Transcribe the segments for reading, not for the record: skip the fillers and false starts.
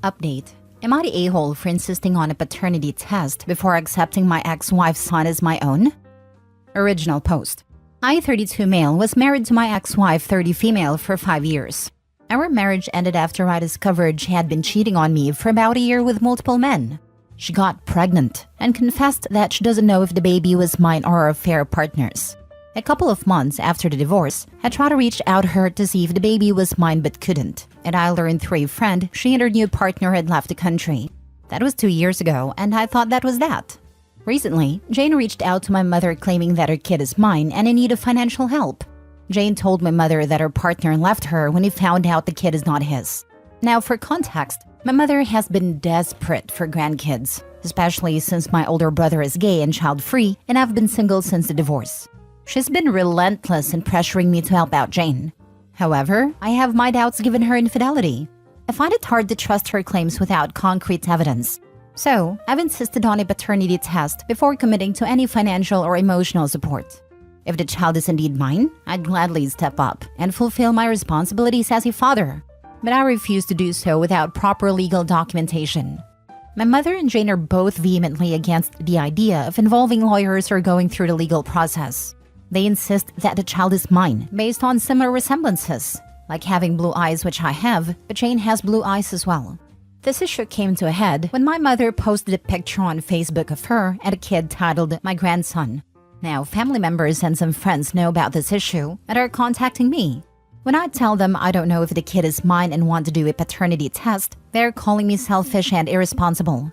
Update. Am I the a-hole for insisting on a paternity test before accepting my ex-wife's son as my own? Original post. I, 32 male, was married to my ex-wife, 30 female, for 5 years. Our marriage ended after I discovered she had been cheating on me for about a year with multiple men. She got pregnant and confessed that she doesn't know if the baby was mine or affair partners. A couple of months after the divorce, I tried to reach out to her to see if the baby was mine but couldn't. And I learned through a friend she and her new partner had left the country. That was 2 years ago, and I thought that was that. Recently, Jane reached out to my mother claiming that her kid is mine and in need of financial help. Jane told my mother that her partner left her when he found out the kid is not his. Now, for context, my mother has been desperate for grandkids, especially since my older brother is gay and child-free, and I've been single since the divorce. She's been relentless in pressuring me to help out Jane. However, I have my doubts given her infidelity. I find it hard to trust her claims without concrete evidence. So, I've insisted on a paternity test before committing to any financial or emotional support. If the child is indeed mine, I'd gladly step up and fulfill my responsibilities as a father. But I refuse to do so without proper legal documentation. My mother and Jane are both vehemently against the idea of involving lawyers or going through the legal process. They insist that the child is mine based on similar resemblances, like having blue eyes, which I have, but Jane has blue eyes as well. This issue came to a head when my mother posted a picture on Facebook of her and a kid titled My Grandson. Now, family members and some friends know about this issue and are contacting me. When I tell them I don't know if the kid is mine and want to do a paternity test, they're calling me selfish and irresponsible.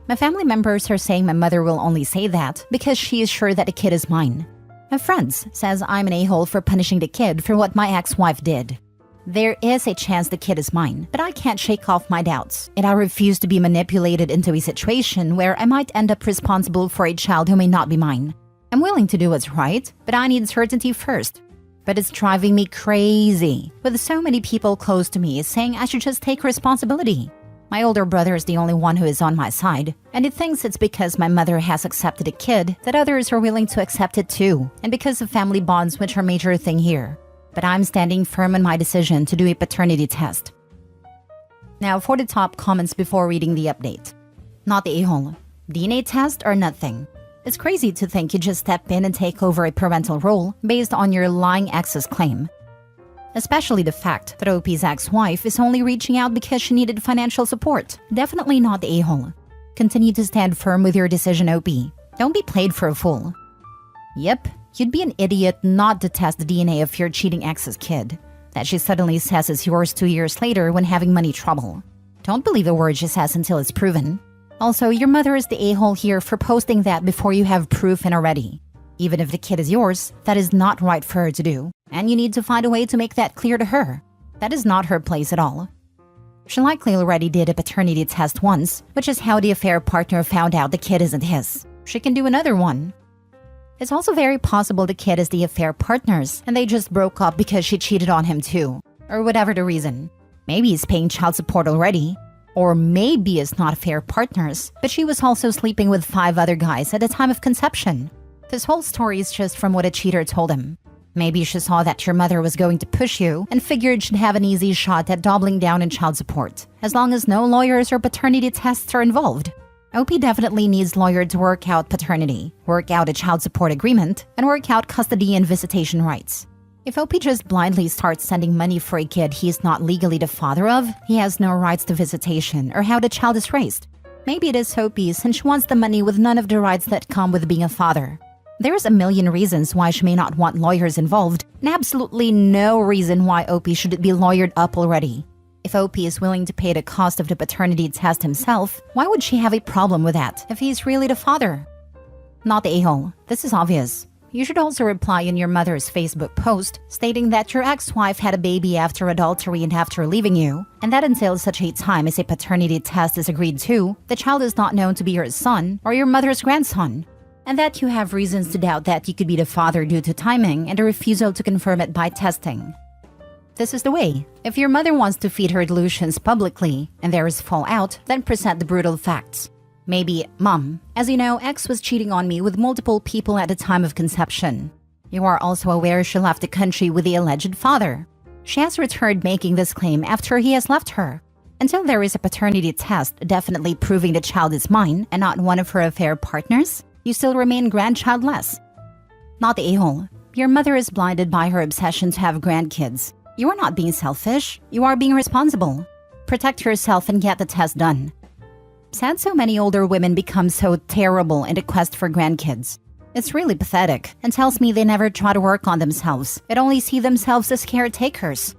My family members are saying my mother will only say that because she is sure that the kid is mine. My friends says I'm an a-hole for punishing the kid for what my ex-wife did. There is a chance the kid is mine, but I can't shake off my doubts, and I refuse to be manipulated into a situation where I might end up responsible for a child who may not be mine. I'm willing to do what's right, but I need certainty first. But it's driving me crazy, with so many people close to me saying I should just take responsibility. My older brother is the only one who is on my side, and he thinks it's because my mother has accepted a kid that others are willing to accept it too, and because of family bonds, which are a major thing here. But I'm standing firm in my decision to do a paternity test. Now for the top comments before reading the update. Not the a-hole. DNA test or nothing. It's crazy to think you just step in and take over a parental role based on your lying ex's claim. Especially the fact that OP's ex-wife is only reaching out because she needed financial support. Definitely not the a-hole. Continue to stand firm with your decision, OP. Don't be played for a fool. Yep, you'd be an idiot not to test the DNA of your cheating ex's kid that she suddenly says is yours 2 years later when having money trouble. Don't believe a word she says until it's proven. Also, your mother is the a-hole here for posting that before you have proof and already. Even if the kid is yours, that is not right for her to do, and you need to find a way to make that clear to her. That is not her place at all. She likely already did a paternity test once, which is how the affair partner found out the kid isn't his. She can do another one. It's also very possible the kid is the affair partner's, and they just broke up because she cheated on him too, or whatever the reason. Maybe he's paying child support already. Or maybe it's not affair partners, but she was also sleeping with 5 other guys at the time of conception. This whole story is just from what a cheater told him. Maybe she saw that your mother was going to push you and figured she'd have an easy shot at doubling down in child support, as long as no lawyers or paternity tests are involved. OP definitely needs lawyer to work out paternity, work out a child support agreement, and work out custody and visitation rights. If OP just blindly starts sending money for a kid he is not legally the father of, he has no rights to visitation or how the child is raised. Maybe it is OP since she wants the money with none of the rights that come with being a father. There's a million reasons why she may not want lawyers involved, and absolutely no reason why OP should be lawyered up already. If OP is willing to pay the cost of the paternity test himself, why would she have a problem with that if he's really the father? Not the a-hole. This is obvious. You should also reply in your mother's Facebook post stating that your ex-wife had a baby after adultery and after leaving you, and that until such a time as a paternity test is agreed to, the child is not known to be your son or your mother's grandson, and that you have reasons to doubt that you could be the father due to timing and a refusal to confirm it by testing. This is the way. If your mother wants to feed her delusions publicly and there is fallout, then present the brutal facts. Maybe, Mom, as you know, X was cheating on me with multiple people at the time of conception. You are also aware she left the country with the alleged father. She has returned making this claim after he has left her. Until there is a paternity test definitely proving the child is mine and not one of her affair partners, you still remain grandchildless. Not the a-hole. Your mother is blinded by her obsession to have grandkids. You are not being selfish. You are being responsible. Protect yourself and get the test done. Sad so many older women become so terrible in the quest for grandkids. It's really pathetic and tells me they never try to work on themselves, but only see themselves as caretakers.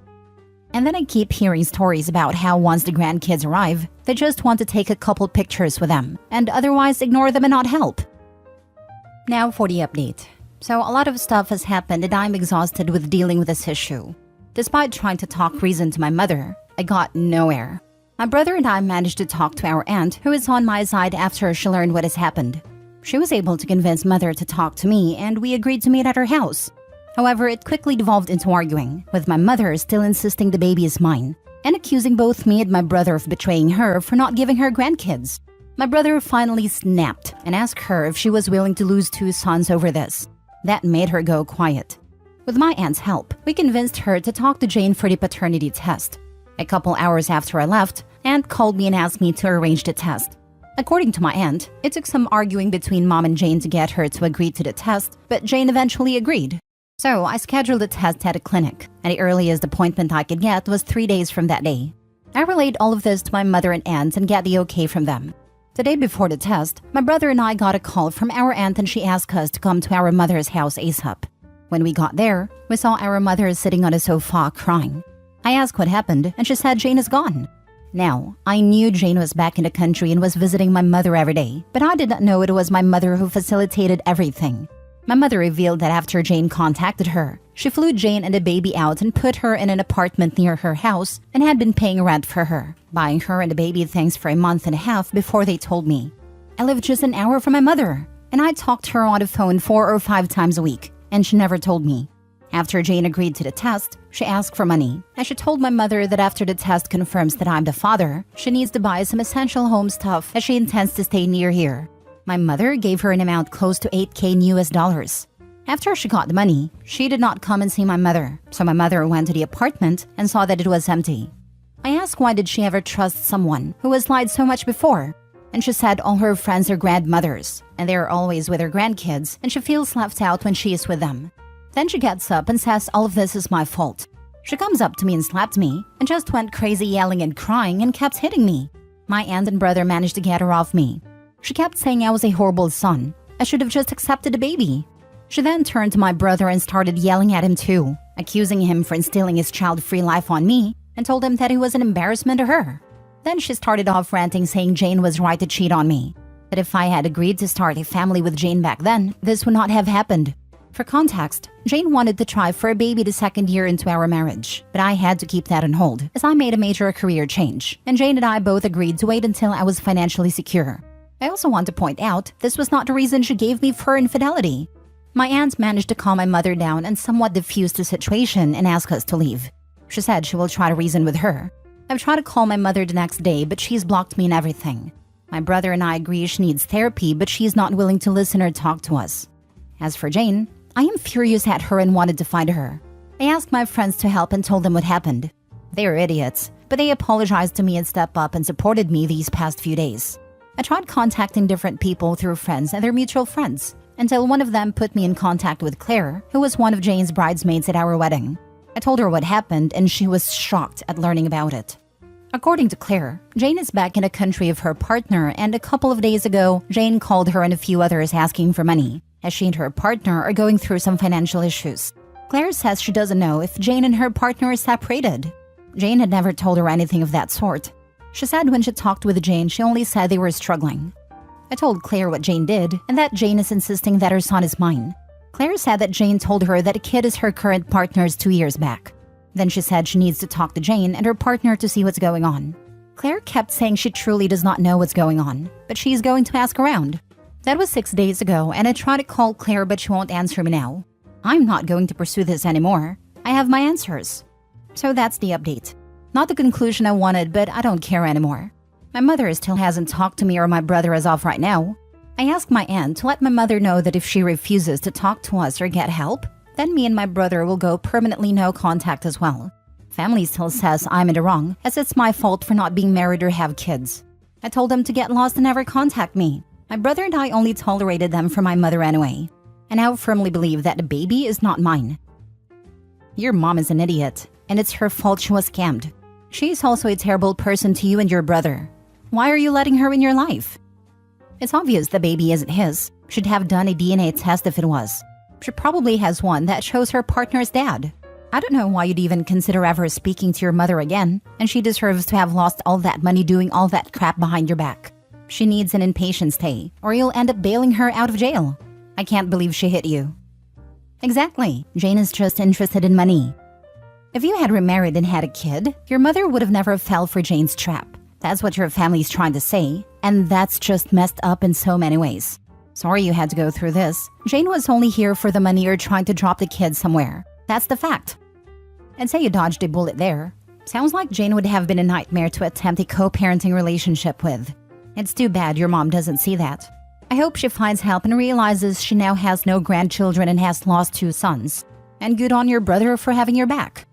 And then I keep hearing stories about how once the grandkids arrive, they just want to take a couple pictures with them and otherwise ignore them and not help. Now for the update. So a lot of stuff has happened and I'm exhausted with dealing with this issue. Despite trying to talk reason to my mother, I got nowhere. My brother and I managed to talk to our aunt, who is on my side after she learned what has happened. She was able to convince mother to talk to me and we agreed to meet at her house. However, it quickly devolved into arguing, with my mother still insisting the baby is mine and accusing both me and my brother of betraying her for not giving her grandkids. My brother finally snapped and asked her if she was willing to lose 2 sons over this. That made her go quiet. With my aunt's help, we convinced her to talk to Jane for the paternity test. A couple hours after I left, Aunt called me and asked me to arrange the test. According to my aunt, it took some arguing between Mom and Jane to get her to agree to the test, but Jane eventually agreed. So I scheduled the test at a clinic, and the earliest appointment I could get was 3 days from that day. I relayed all of this to my mother and aunt and got the okay from them. The day before the test, my brother and I got a call from our aunt and she asked us to come to our mother's house ASAP. When we got there, we saw our mother sitting on a sofa crying. I asked what happened and she said Jane is gone. Now, I knew Jane was back in the country and was visiting my mother every day, but I did not know it was my mother who facilitated everything. My mother revealed that after Jane contacted her, she flew Jane and the baby out and put her in an apartment near her house and had been paying rent for her, buying her and the baby things for a month and a half before they told me. I lived just an hour from my mother, and I talked to her on the phone 4 or 5 times a week, and she never told me. After Jane agreed to the test, she asked for money, and she told my mother that after the test confirms that I'm the father, she needs to buy some essential home stuff as she intends to stay near here. My mother gave her an amount close to $8,000 US. After she got the money, she did not come and see my mother, so my mother went to the apartment and saw that it was empty. I asked why did she ever trust someone who has lied so much before, and she said all her friends are grandmothers, and they are always with her grandkids, and she feels left out when she is with them. Then she gets up and says all of this is my fault. She comes up to me and slapped me, and just went crazy yelling and crying and kept hitting me. My aunt and brother managed to get her off me. She kept saying I was a horrible son. I should have just accepted the baby. She then turned to my brother and started yelling at him too, accusing him for instilling his child-free life on me and told him that he was an embarrassment to her. Then she started off ranting saying Jane was right to cheat on me. That if I had agreed to start a family with Jane back then, this would not have happened. For context, Jane wanted to try for a baby the 2nd year into our marriage, but I had to keep that on hold as I made a major career change, and Jane and I both agreed to wait until I was financially secure. I also want to point out this was not the reason she gave me for infidelity. My aunt managed to calm my mother down and somewhat diffuse the situation and ask us to leave. She said she will try to reason with her. I've tried to call my mother the next day, but she's blocked me and everything. My brother and I agree she needs therapy, but she's not willing to listen or talk to us. As for Jane, I am furious at her and wanted to find her. I asked my friends to help and told them what happened. They are idiots, but they apologized to me and stepped up and supported me these past few days. I tried contacting different people through friends and their mutual friends, until one of them put me in contact with Claire, who was one of Jane's bridesmaids at our wedding. I told her what happened and she was shocked at learning about it. According to Claire, Jane is back in the country of her partner, and a couple of days ago, Jane called her and a few others asking for money, as she and her partner are going through some financial issues. Claire says she doesn't know if Jane and her partner are separated. Jane had never told her anything of that sort. She said when she talked with Jane, she only said they were struggling. I told Claire what Jane did and that Jane is insisting that her son is mine. Claire said that Jane told her that a kid is her current partner's 2 years back. Then she said she needs to talk to Jane and her partner to see what's going on. Claire kept saying she truly does not know what's going on, but she's going to ask around. That was 6 days ago, and I tried to call Claire, but she won't answer me now. I'm not going to pursue this anymore. I have my answers. So that's the update. Not the conclusion I wanted, but I don't care anymore. My mother still hasn't talked to me or my brother as of right now. I asked my aunt to let my mother know that if she refuses to talk to us or get help, then me and my brother will go permanently no contact as well. Family still says I'm in the wrong, as it's my fault for not being married or have kids. I told them to get lost and never contact me. My brother and I only tolerated them for my mother anyway. I now firmly believe that the baby is not mine. Your mom is an idiot, and it's her fault she was scammed. She's also a terrible person to you and your brother. Why are you letting her in your life? It's obvious the baby isn't his. Should have done a DNA test if it was. She probably has one that shows her partner's dad. I don't know why you'd even consider ever speaking to your mother again, and she deserves to have lost all that money doing all that crap behind your back. She needs an inpatient stay, or you'll end up bailing her out of jail. I can't believe she hit you. Exactly. Jane is just interested in money. If you had remarried and had a kid, your mother would have never fell for Jane's trap. That's what your family's trying to say, and that's just messed up in so many ways. Sorry you had to go through this. Jane was only here for the money or trying to drop the kid somewhere. That's the fact. I'd say you dodged a bullet there. Sounds like Jane would have been a nightmare to attempt a co-parenting relationship with. It's too bad your mom doesn't see that. I hope she finds help and realizes she now has no grandchildren and has lost 2 sons. And good on your brother for having your back.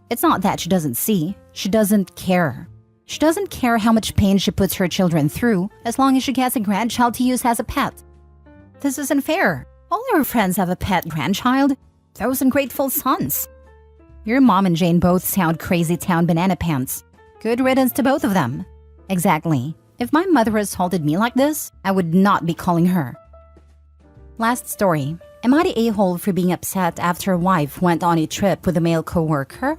It's not that she doesn't see, she doesn't care. She doesn't care how much pain she puts her children through, as long as she gets a grandchild to use as a pet. This isn't fair. All her friends have a pet grandchild. Those ungrateful sons. Your mom and Jane both sound crazy town banana pants. Good riddance to both of them. Exactly. If my mother assaulted me like this, I would not be calling her. Last story. Am I the a-hole for being upset after a wife went on a trip with a male co-worker?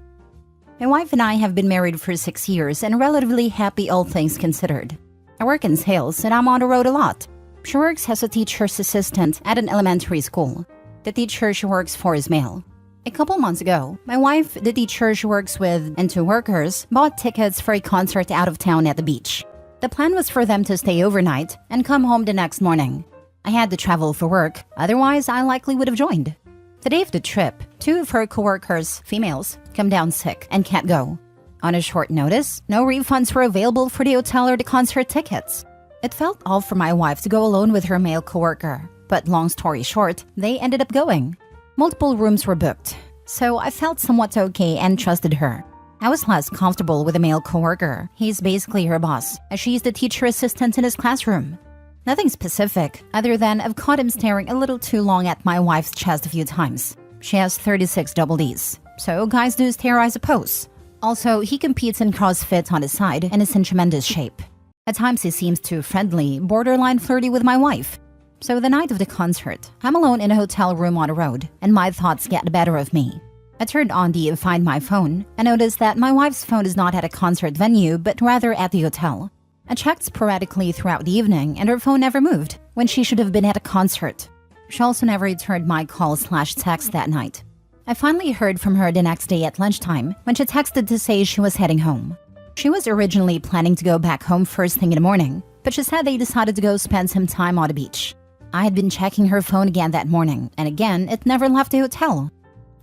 My wife and I have been married for 6 years and relatively happy, all things considered. I work in sales and I'm on the road a lot. She works as a teacher's assistant at an elementary school. The teacher she works for is male. A couple months ago, my wife, the teacher she works with, and 2 workers bought tickets for a concert out of town at the beach. The plan was for them to stay overnight and come home the next morning. I had to travel for work, otherwise I likely would have joined. The day of the trip, 2 of her co-workers, females, come down sick and can't go. On a short notice, no refunds were available for the hotel or the concert tickets. It felt off for my wife to go alone with her male co-worker, but long story short, they ended up going. Multiple rooms were booked, so I felt somewhat okay and trusted her. I was less comfortable with a male co-worker. He's basically her boss, as she's the teacher assistant in his classroom. Nothing specific, other than I've caught him staring a little too long at my wife's chest a few times. She has 36 double Ds, so guys do stare, I suppose. Also, he competes in CrossFit on the side and is in tremendous shape. At times he seems too friendly, borderline flirty with my wife. So the night of the concert, I'm alone in a hotel room on the road, and my thoughts get the better of me. I turned on the Find My Phone and noticed that my wife's phone is not at a concert venue, but rather at the hotel. I checked sporadically throughout the evening, and her phone never moved, when she should have been at a concert. She also never returned my call/text that night. I finally heard from her the next day at lunchtime, when she texted to say she was heading home. She was originally planning to go back home first thing in the morning, but she said they decided to go spend some time on the beach. I had been checking her phone again that morning, and again, it never left the hotel.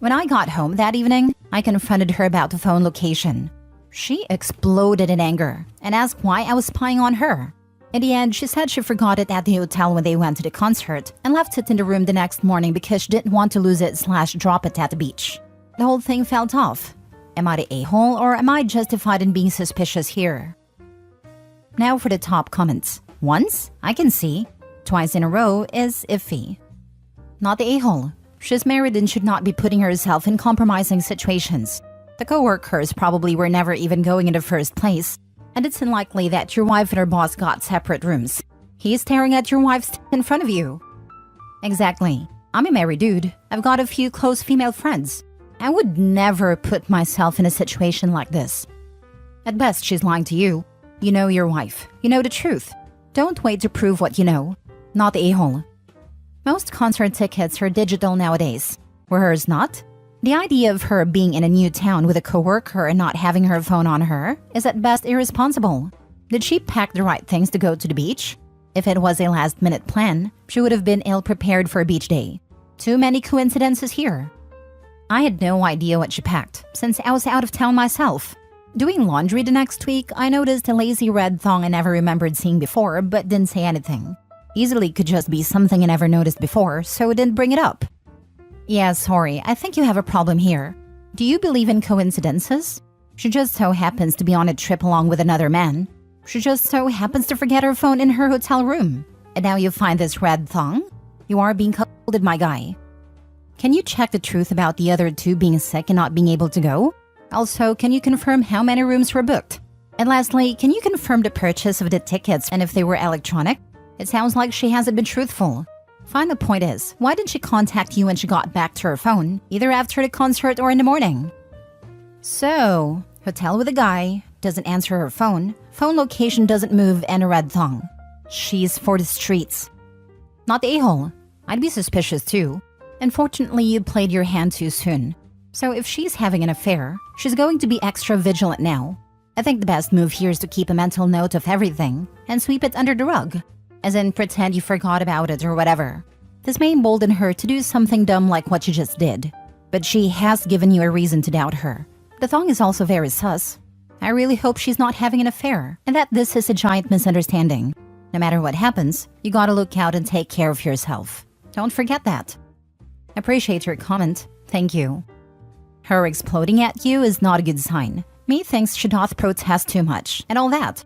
When I got home that evening, I confronted her about the phone location. She exploded in anger and asked why I was spying on her. In the end, she said she forgot it at the hotel when they went to the concert and left it in the room the next morning because she didn't want to lose it/drop it at the beach. The whole thing felt off. Am I the a-hole, or am I justified in being suspicious here? Now for the top comments. Once, I can see. Twice in a row is iffy. Not the a-hole. She's married and should not be putting herself in compromising situations. The co-workers probably were never even going in the first place, and it's unlikely that your wife and her boss got separate rooms. He's staring at your wife's in front of you. Exactly. I'm a married dude. I've got a few close female friends. I would never put myself in a situation like this. At best, she's lying to you. You know your wife. You know the truth. Don't wait to prove what you know. Not the a-hole. Most concert tickets are digital nowadays. Were hers not? The idea of her being in a new town with a coworker and not having her phone on her is at best irresponsible. Did she pack the right things to go to the beach? If it was a last-minute plan, she would have been ill-prepared for a beach day. Too many coincidences here. I had no idea what she packed, since I was out of town myself. Doing laundry the next week, I noticed a lazy red thong I never remembered seeing before, but didn't say anything. Easily could just be something I never noticed before, so I didn't bring it up. Yeah, sorry, I think you have a problem here. Do you believe in coincidences? She just so happens to be on a trip along with another man. She just so happens to forget her phone in her hotel room. And now you find this red thong? You are being cold, my guy. Can you check the truth about the other two being sick and not being able to go? Also, can you confirm how many rooms were booked? And lastly, can you confirm the purchase of the tickets and if they were electronic? It sounds like she hasn't been truthful. Fine, the point is, why didn't she contact you when she got back to her phone, either after the concert or in the morning? So, hotel with a guy, doesn't answer her phone location doesn't move, and a red thong. She's for the streets. Not the a-hole. I'd be suspicious too. Unfortunately, you played your hand too soon. So if she's having an affair, she's going to be extra vigilant now. I think the best move here is to keep a mental note of everything and sweep it under the rug. As in, pretend you forgot about it or whatever. This may embolden her to do something dumb like what she just did. But she has given you a reason to doubt her. The thong is also very sus. I really hope she's not having an affair and that this is a giant misunderstanding. No matter what happens, you gotta look out and take care of yourself. Don't forget that. Appreciate your comment. Thank you. Her exploding at you is not a good sign. Methinks she doth protest too much and all that.